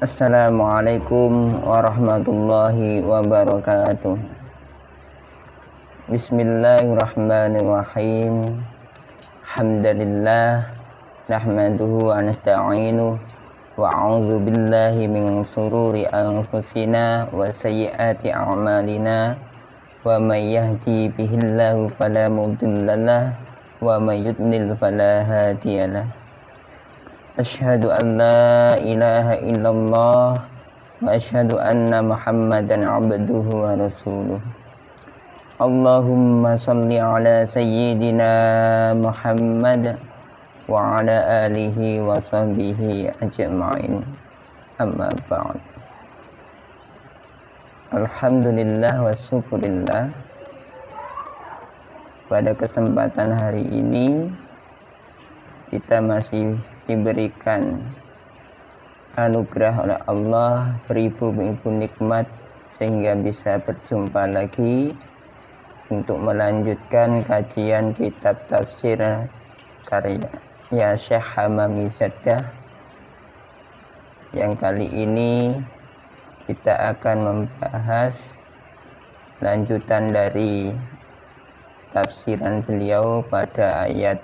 Assalamualaikum warahmatullahi wabarakatuh. Bismillahirrahmanirrahim. Alhamdulillah nahmaduhu wa nasta'inuhu wa a'udzu billahi min shururi anfusina wa sayyiati a'malina wa may yahdi bihillahu fala mudhillalah wa may yudlil fala hadiyalah. Asyhadu an la ilaha illallah wa asyhadu anna Muhammadan abduhu wa rasuluh. Allahumma salli ala sayyidina Muhammad wa ala alihi wa sahbihi ajma'in. Amma ba'd. Alhamdulillah wa syukurillah. Pada kesempatan hari ini kita masih diberikan anugerah oleh Allah beribu-ribu nikmat sehingga bisa berjumpa lagi untuk melanjutkan kajian kitab tafsir karya ya Syekh Hamami Zaddah. Yang kali ini kita akan membahas lanjutan dari tafsiran beliau pada ayat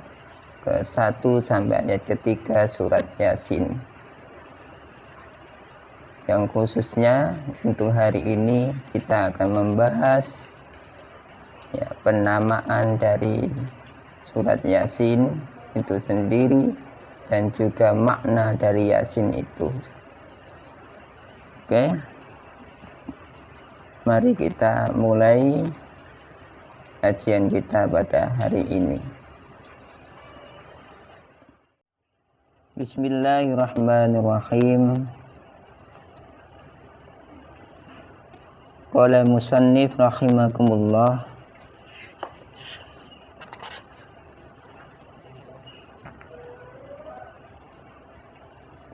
ke-1 sampai ayat ke-3 surat Yasin. Yang khususnya untuk hari ini kita akan membahas penamaan dari surat Yasin itu sendiri dan juga makna dari Yasin itu. Oke. Mari kita mulai kajian kita pada hari ini. Bismillahirrahmanirrahim. Qala musannif rahimakumullah.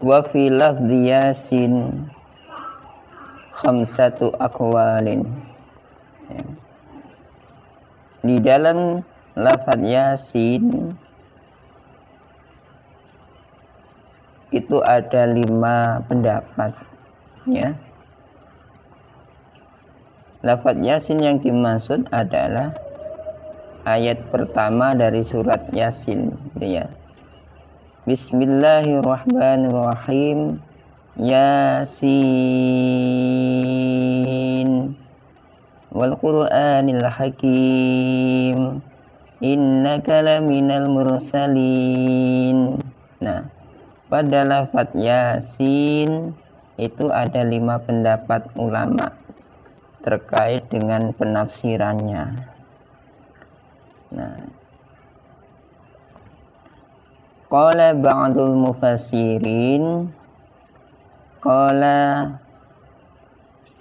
Wa fi lafzi Yasin khamsatu aqwalin. Di dalam lafaz Yasin itu ada 5 pendapat ya. Lafaz Yasin yang dimaksud adalah ayat pertama dari surat Yasin ya. Bismillahirrahmanirrahim. Yasin wal Qur'anil Hakim innaka laminal mursalin. Nah, pada lafaz Yasin itu ada 5 pendapat ulama terkait dengan penafsirannya. Nah, qala ba'dul mufassirin, qala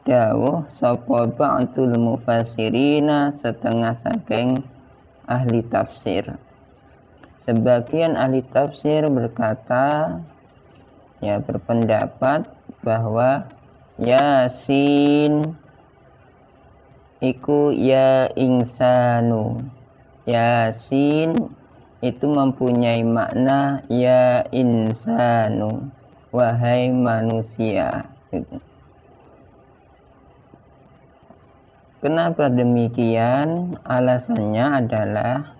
dawuh sapa ba'dul mufassirina setengah saking ahli tafsir. Sebagian ahli tafsir berkata berpendapat bahwa Yasin iku ya insanu. Yasin itu mempunyai makna ya insanu, wahai manusia. Kenapa demikian? Alasannya adalah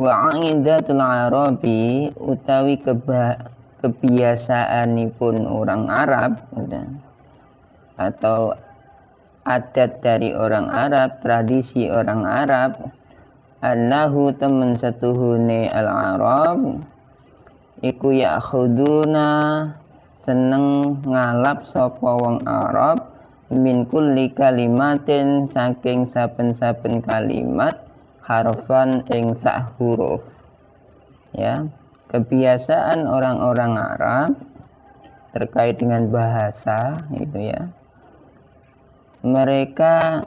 wa'indatul Arabi utawi kebiasaanipun orang Arab atau adat dari orang Arab, tradisi orang Arab, annahu temen satuhune al-Arab iku ya'khuduna seneng ngalap sapa wong Arab min kulli kalimatin saking saben-saben kalimat harfan ing sak huruf. Ya, kebiasaan orang-orang Arab terkait dengan bahasa itu ya. Mereka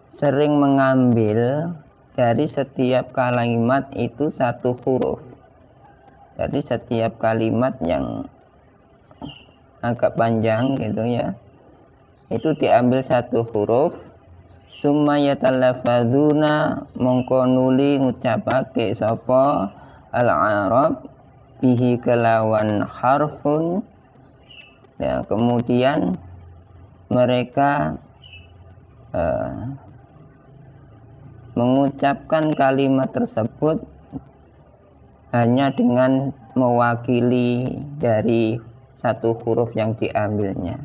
sering mengambil dari setiap kalimat itu satu huruf. Dari setiap kalimat yang agak panjang gitu ya, itu diambil satu huruf. Summa yatallafadzuna mongko nuli ngucapake sapa al-Arab bihi kelawan harfun, ya, kemudian mereka mengucapkan kalimat tersebut hanya dengan mewakili dari satu huruf yang diambilnya.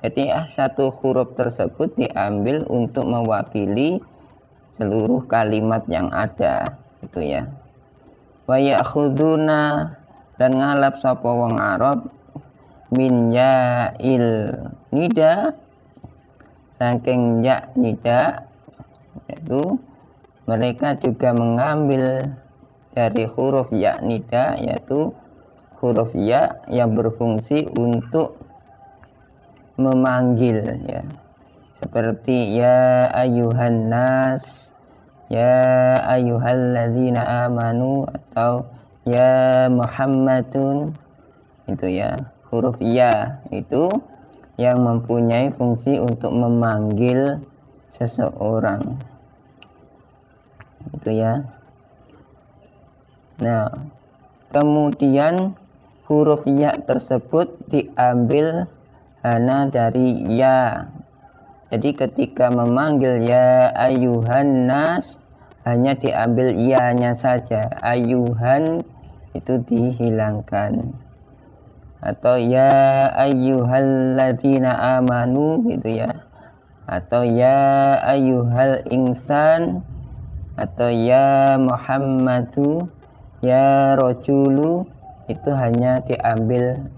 Jadi satu huruf tersebut diambil untuk mewakili seluruh kalimat yang ada, gitu ya. Wa ya'khuduna, dan ngalap sapa wong Arab min ya'il nida, saking ya nida, yaitu mereka juga mengambil dari huruf ya nida, yaitu huruf ya yang berfungsi untuk memanggil, ya, seperti ya ayyuhan nas, ya ayyuhalladzina amanu, atau ya Muhammadun. Itu ya, huruf ya itu yang mempunyai fungsi untuk memanggil seseorang, itu ya. Nah, kemudian huruf ya tersebut diambil hanya dari ya. Jadi ketika memanggil ya ayyuhan nas, hanya diambil ya-nya saja, ayyuhan itu dihilangkan. Atau ya ayyuhalladzina amanu, gitu ya. Atau ya ayyuhal insan, atau ya Muhammadu, ya rojulu, itu hanya diambil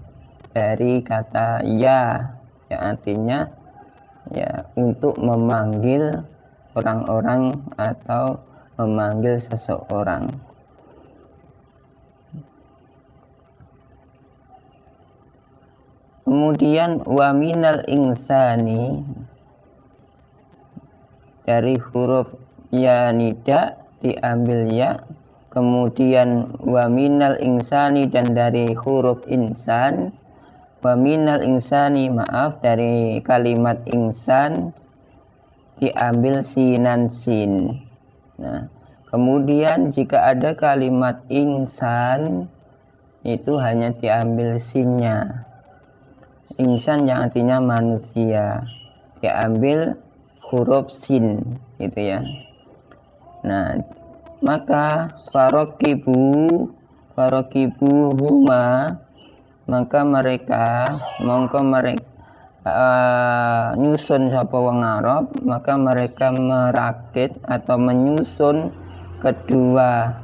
dari kata ya, yang artinya ya untuk memanggil orang-orang atau memanggil seseorang. Kemudian wa minal insani, dari huruf ya nida diambil ya. Kemudian wa minal insani, dan dari huruf insan. Wa minal insani, maaf, dari kalimat insan diambil sinan sin. Nah, kemudian jika ada kalimat insan, itu hanya diambil sinnya. Insan yang artinya manusia, diambil huruf sin, gitu ya. Nah, maka farokibu huma, maka mereka nyusun sapa wong Arab, maka mereka merakit atau menyusun kedua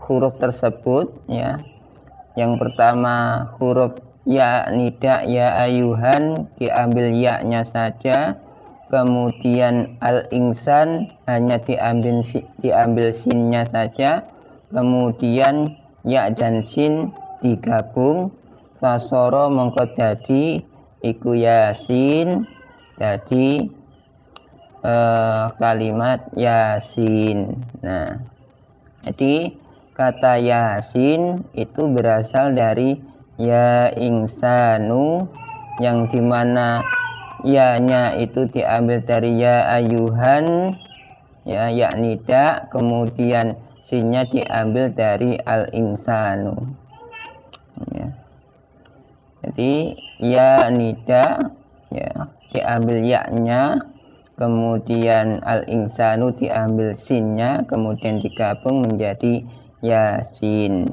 huruf tersebut, ya. Yang pertama huruf ya nida, ya ayuhan, diambil ya-nya saja. Kemudian al-insan hanya diambil sinnya saja. Kemudian ya dan sin digabung, fasoro mongko dadi iku yasin, dadi kalimat yasin. Nah, jadi kata yasin itu berasal dari ya insanu, yang dimana ya-nya itu diambil dari ya ayuhan, ya nida, kemudian sinnya diambil dari al-insanu, ya. Jadi ya nida, ya, diambil ya-nya, kemudian al-insanu diambil sinnya, kemudian digabung menjadi yasin.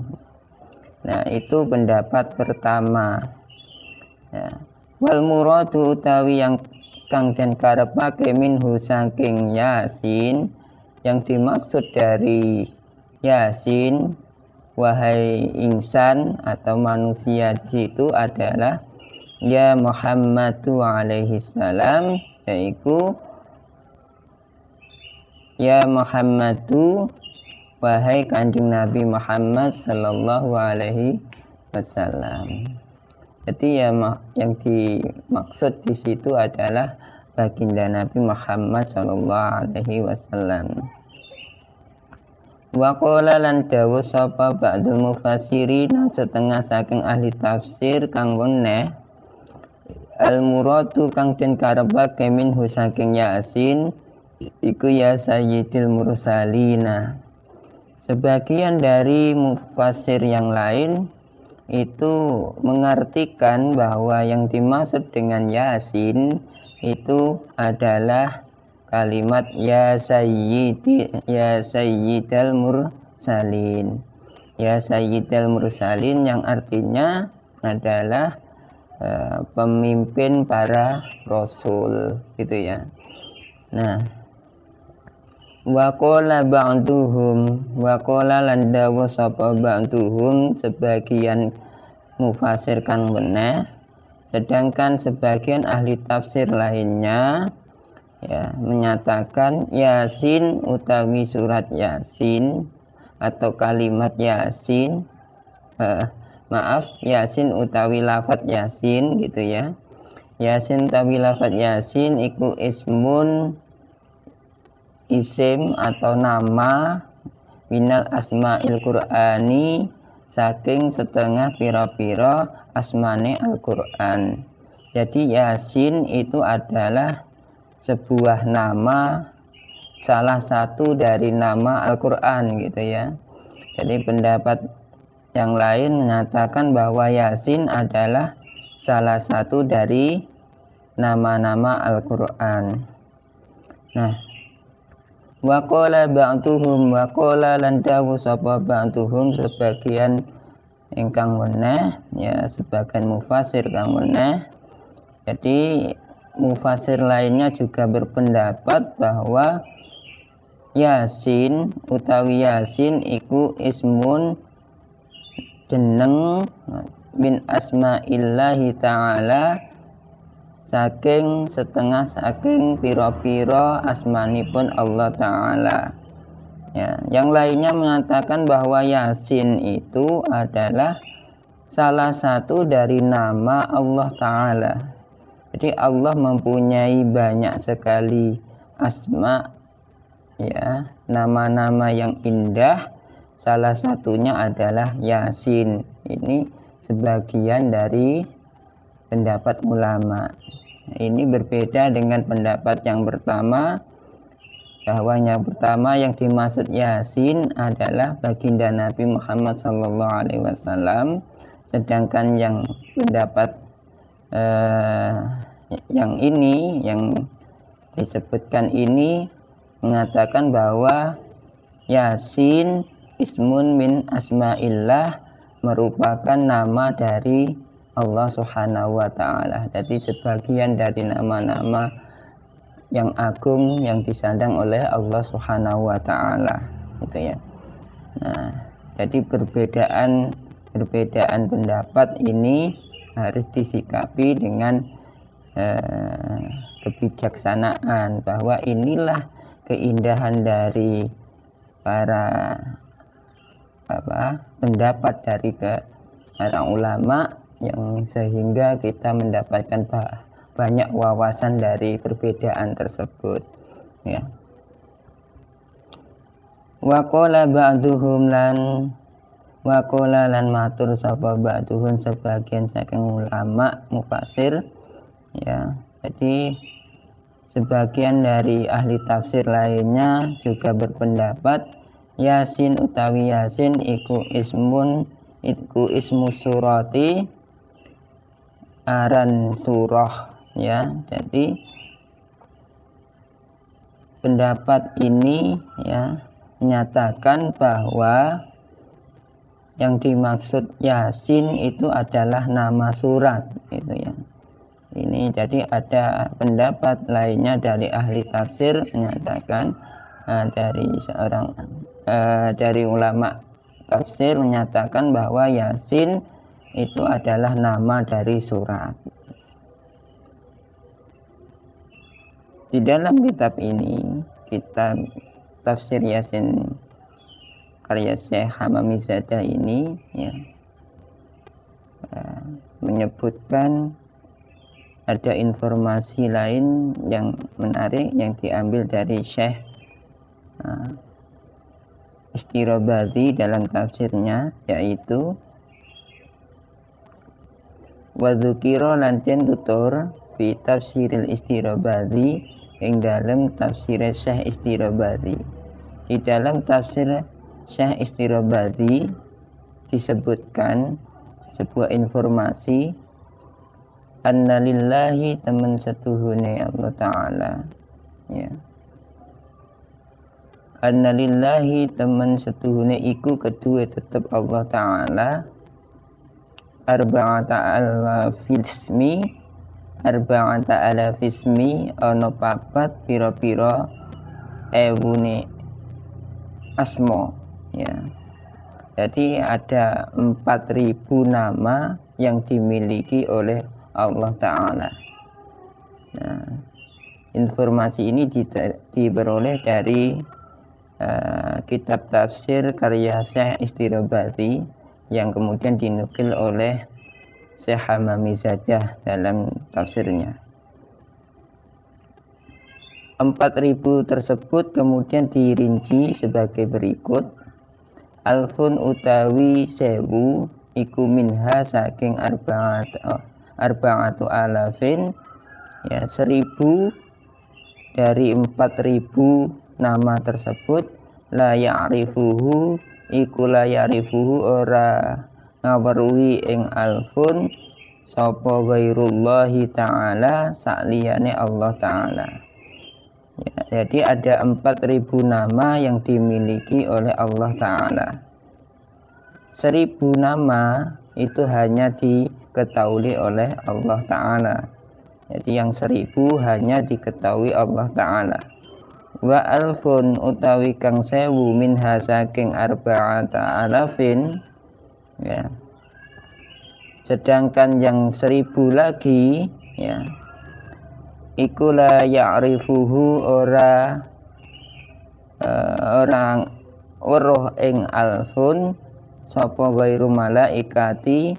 Nah, itu pendapat pertama, ya. Wal muradu utawi yang kang den karepake minhu saking yasin, yang dimaksud dari yasin, wahai insan atau manusia, di situ adalah ya Muhammadu alaihi salam, yaitu ya Muhammadu, wahai kanjeng Nabi Muhammad sallallahu alaihi wasallam. Jadi ya, yang dimaksud di situ adalah baginda Nabi Muhammad sallallahu alaihi wasallam. Wa qala lan dawuh sapa ba'dul mufassirin, setengah saking ahli tafsir kang weneh, al muradu kang den karepake minhu saking yasin iku ya sayyidil mursalina, Sebagian dari mufassir yang lain itu mengartikan bahwa yang dimaksud dengan Yasin itu adalah kalimat ya sayyidal mursalin. Ya sayyidal mursalin yang artinya adalah pemimpin para rasul gitu ya. Nah, waqala lan dawu sapa ba'duhum sebagian mufasir kang bener, sedangkan sebagian ahli tafsir lainnya ya menyatakan Yasin utawi surat Yasin atau kalimat Yasin Yasin utawi lafaz Yasin gitu ya. Yasin utawi lafaz Yasin iku isim atau nama minal asma'il Qur'ani saking setengah pira-pira asmane Al-Qur'an. Jadi Yasin itu adalah sebuah nama, salah satu dari nama Al-Qur'an gitu ya. Jadi pendapat yang lain menyatakan bahwa Yasin adalah salah satu dari nama-nama Al-Qur'an. Nah, waqala lan dawu sapa ba'duhum sebagian ingkang weneh ya, sebagian mufasir kang weneh. Jadi mufasir lainnya juga berpendapat bahwa Yasin utawi Yasin iku ismun jeneng min asma'illahi ta'ala saking piro-piro asmanipun Allah Ta'ala ya. Yang lainnya mengatakan bahwa Yasin itu adalah salah satu dari nama Allah Ta'ala. Jadi Allah mempunyai banyak sekali asma ya, nama-nama yang indah, salah satunya adalah Yasin. Ini sebagian dari pendapat ulama. Ini berbeda dengan pendapat yang pertama, bahwa yang pertama yang dimaksud Yasin adalah baginda Nabi Muhammad SAW, sedangkan yang pendapat yang ini yang disebutkan ini mengatakan bahwa Yasin ismun min asma'illah merupakan nama dari Allah Subhanahu wa Ta'ala. Jadi sebagian dari nama-nama yang agung yang disandang oleh Allah Subhanahu wa Ta'ala gitu ya. Nah, jadi perbedaan pendapat ini harus disikapi dengan kebijaksanaan, bahwa inilah keindahan dari para pendapat dari para ulama, yang sehingga kita mendapatkan banyak wawasan dari perbedaan tersebut ya. Waqala lan matur sapa ba'duhum sebagian saking ulama mufasir ya. Jadi sebagian dari ahli tafsir lainnya juga berpendapat Yasin utawi Yasin iku ismu surati, aran surah ya. Jadi pendapat ini ya menyatakan bahwa yang dimaksud Yasin itu adalah nama surat gitu ya. Ini jadi ada pendapat lainnya dari ahli tafsir menyatakan dari ulama tafsir menyatakan bahwa Yasin itu adalah nama dari surat. Di dalam kitab ini, kitab tafsir Yasin karya Syekh Hamamizadah ini ya, menyebutkan ada informasi lain yang menarik yang diambil dari Syekh Istirabadi dalam tafsirnya, yaitu wa dzukira lan den tutur fi tafsiril Istirabadi ing dalam tafsir Syekh Istirabadi. Di dalam tafsir Syekh Istirabadi disebutkan sebuah informasi annalillahi temen setuhune Allah Ta'ala, ya. Annalillahi temen setuhune iku kedua tetep Allah Ta'ala arba'ata alafismi ana papat pira-pira ewune asma, ya. Jadi ada 4000 nama yang dimiliki oleh Allah Ta'ala. Nah, informasi ini diperoleh dari kitab tafsir karya Syekh Istirabadi yang kemudian dinukil oleh Syekh Hamamizadah dalam tafsirnya. 4000 tersebut kemudian dirinci sebagai berikut. Alfun utawi 1000 iku minha saking arba'atu alafin, ya, 1000 dari 4000 nama tersebut la ya'rifuhu iku la ya'rifuhu ora ngaweruhi ing alfun sapa ghairullahi ta'ala sakliyane Allah Ta'ala, ya. Jadi ada 4000 nama yang dimiliki oleh Allah Ta'ala. 1000 nama itu hanya diketahui oleh Allah Ta'ala. Jadi yang 1000 hanya diketahui Allah Ta'ala. Wa alfun utawi kang 1000 minha saking arba'ata alafin, ya. Sedangkan yang 1000 lagi, ya, iku la ya'rifuhu orang weruh ing alfun sapa ghairu malaikati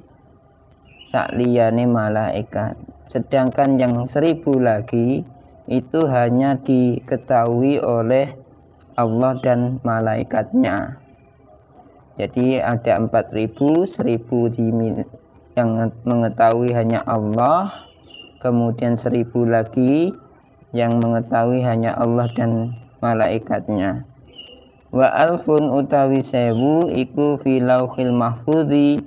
sakliyane malaikat. Sedangkan yang 1000 lagi itu hanya diketahui oleh Allah dan malaikatnya. Jadi ada 4000, 1000 yang mengetahui hanya Allah, kemudian 1000 lagi yang mengetahui hanya Allah dan malaikatnya. Wa alfun utawi 1000 iku fi lauhil mahfudzi,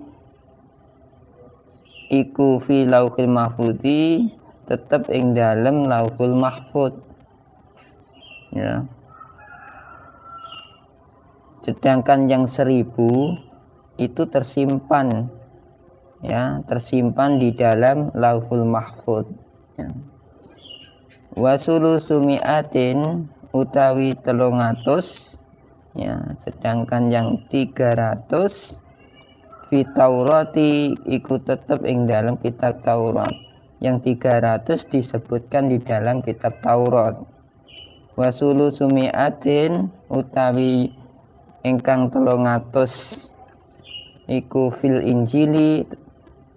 iku fi lauhil mahfudzi tetap ing dalam lauhul mahfud, ya. Sedangkan yang 1000 itu tersimpan, ya, tersimpan di dalam lauhul mahfud, ya. Wa sulusu mi'atin utawi 300, ya. Sedangkan yang 300 fi Taurati iku tetap ing dalam kitab Taurat. Yang 300 disebutkan di dalam kitab Taurat. Wa sulusu mi'atin utawi ingkang 300 iku fil Injili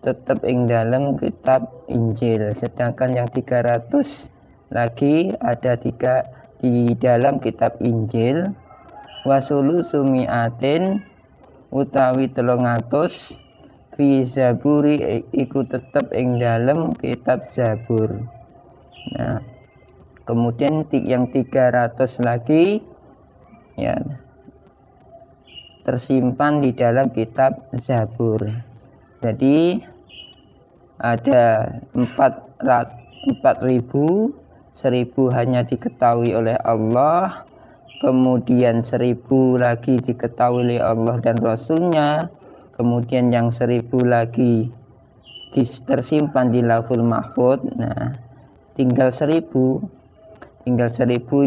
tetap ing dalam kitab Injil. Sedangkan yang 300 lagi ada di dalam kitab Injil. Wa sulusu mi'atin utawi 300 fi Zaburi iku tetap ing dalam kitab Zabur. Nah, kemudian yang 300 lagi, ya, tersimpan di dalam kitab Zabur. Jadi ada 4000, 1000 hanya diketahui oleh Allah, kemudian 1000 lagi diketahui oleh Allah dan Rasulnya, kemudian yang 1000 lagi tersimpan di lauhul mahfud. Nah, tinggal 1000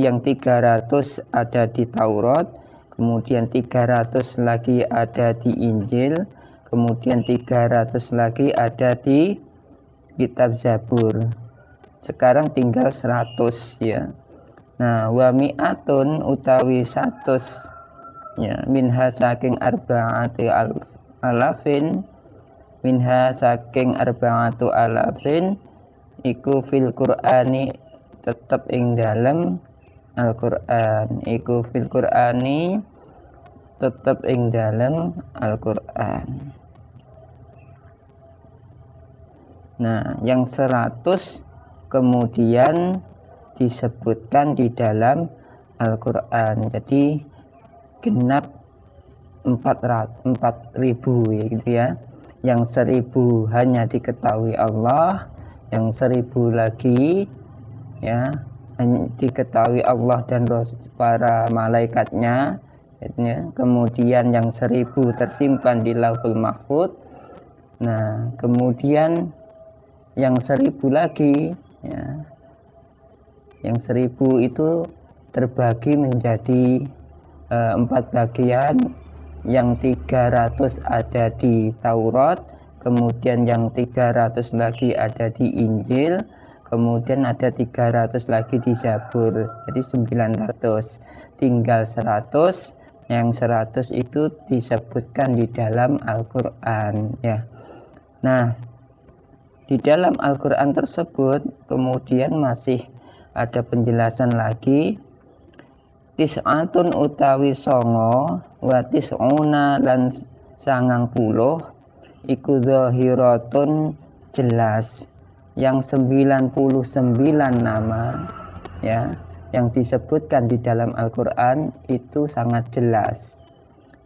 yang 300 ada di Taurat, kemudian 300 lagi ada di Injil, kemudian 300 lagi ada di kitab Zabur. Sekarang tinggal 100, ya. Nah, wa mi'atun utawi 100, ya, minha saking arba'ati alafin, minha saking arba'atu alafin iku fil Qur'ani tetap ing dalam Al-Qur'an, iku fil Qur'ani tetap ing dalam Al-Qur'an. Nah, yang 100 kemudian disebutkan di dalam Al-Qur'an. Jadi genap 4.000 ya gitu ya. Yang 1.000 hanya diketahui Allah, yang 1.000 lagi ya hanya diketahui Allah dan para malaikatnya ya. Kemudian yang 1.000 tersimpan di Lauhul Mahfuz. Nah kemudian yang 1.000 lagi ya, yang 1.000 itu terbagi menjadi 4 bagian. Yang 300 ada di Taurat, kemudian yang 300 lagi ada di Injil, kemudian ada 300 lagi di Zabur, jadi 900, tinggal 100. Yang 100 itu disebutkan di dalam Al-Quran ya. Nah di dalam Al-Quran tersebut kemudian masih ada penjelasan lagi. Tis'atun utawi songo wa tis'una lan 90 iku zahiratun jelas. Yang 99 nama ya yang disebutkan di dalam Al-Quran itu sangat jelas.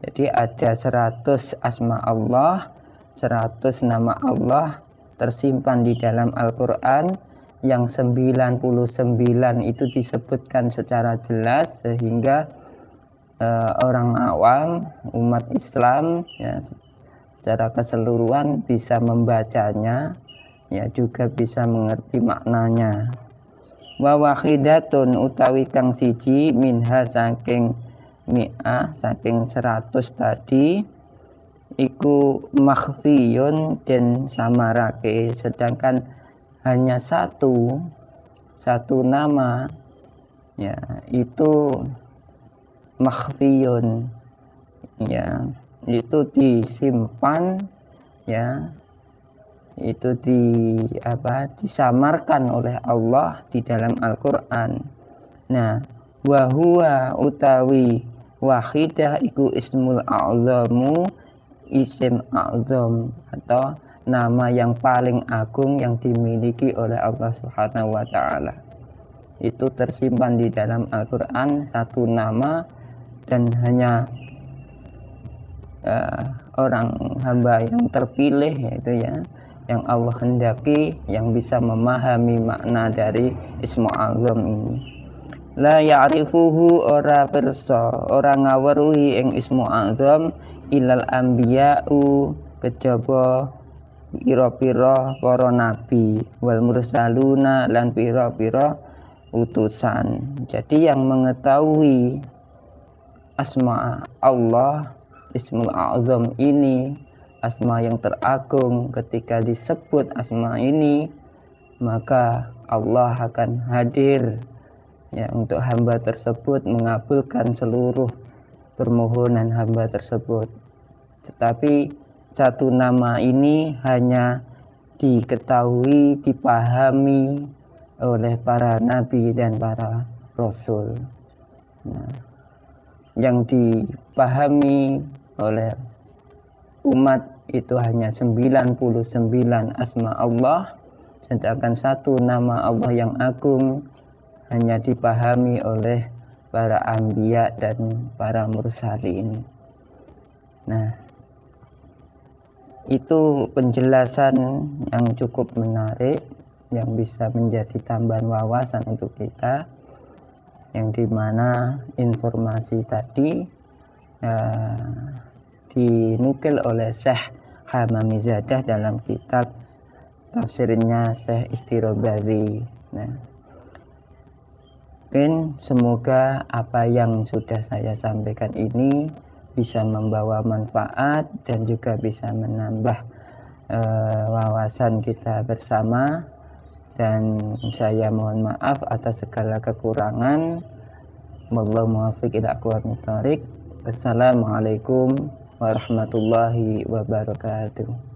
Jadi ada 100 asma Allah, 100 nama Allah tersimpan di dalam Al-Quran. Yang 99 itu disebutkan secara jelas sehingga orang awam, umat Islam ya, secara keseluruhan bisa membacanya ya, juga bisa mengerti maknanya. Wa wahidatun utawi kang siji minha saking mi'ah, saking 100 tadi iku makhfiyun den samarake, sedangkan hanya satu nama ya itu makhfiyun ya, itu disimpan ya, itu disamarkan oleh Allah di dalam Al-Quran. Nah wahua utawi wahidah iku ismul a'zamu, isim a'zam atau nama yang paling agung yang dimiliki oleh Allah Subhanahu wa Ta'ala. Itu tersimpan di dalam Al-Quran, satu nama, dan hanya orang hamba yang terpilih yaitu ya, yang Allah hendaki, yang bisa memahami makna dari Ismu Azam ini. La ya'rifuhu ora pirsa, ora ngaweruhi ing Ismu Azam ilal anbiya'u kejaba pira-pira para nabi wal mursaluna lan pira-pira utusan. Jadi yang mengetahui asma Allah, Ismul A'zam ini, asma yang teragung, ketika disebut asma ini maka Allah akan hadir ya untuk hamba tersebut, mengabulkan seluruh permohonan hamba tersebut. Tetapi satu nama ini hanya diketahui, dipahami oleh para nabi dan para rasul. Nah, yang dipahami oleh umat itu hanya 99 asma Allah, sedangkan satu nama Allah yang agung hanya dipahami oleh para anbiya dan para mursalin. Nah, itu penjelasan yang cukup menarik yang bisa menjadi tambahan wawasan untuk kita, yang dimana informasi tadi dinukil oleh Syekh Hamamizadah dalam kitab tafsirnya Syekh Istirobari. Nah, mungkin semoga apa yang sudah saya sampaikan ini bisa membawa manfaat dan juga bisa menambah wawasan kita bersama, dan saya mohon maaf atas segala kekurangan. Wallahu muwaffiq ila aqwamit thoriq. Wassalamualaikum warahmatullahi wabarakatuh.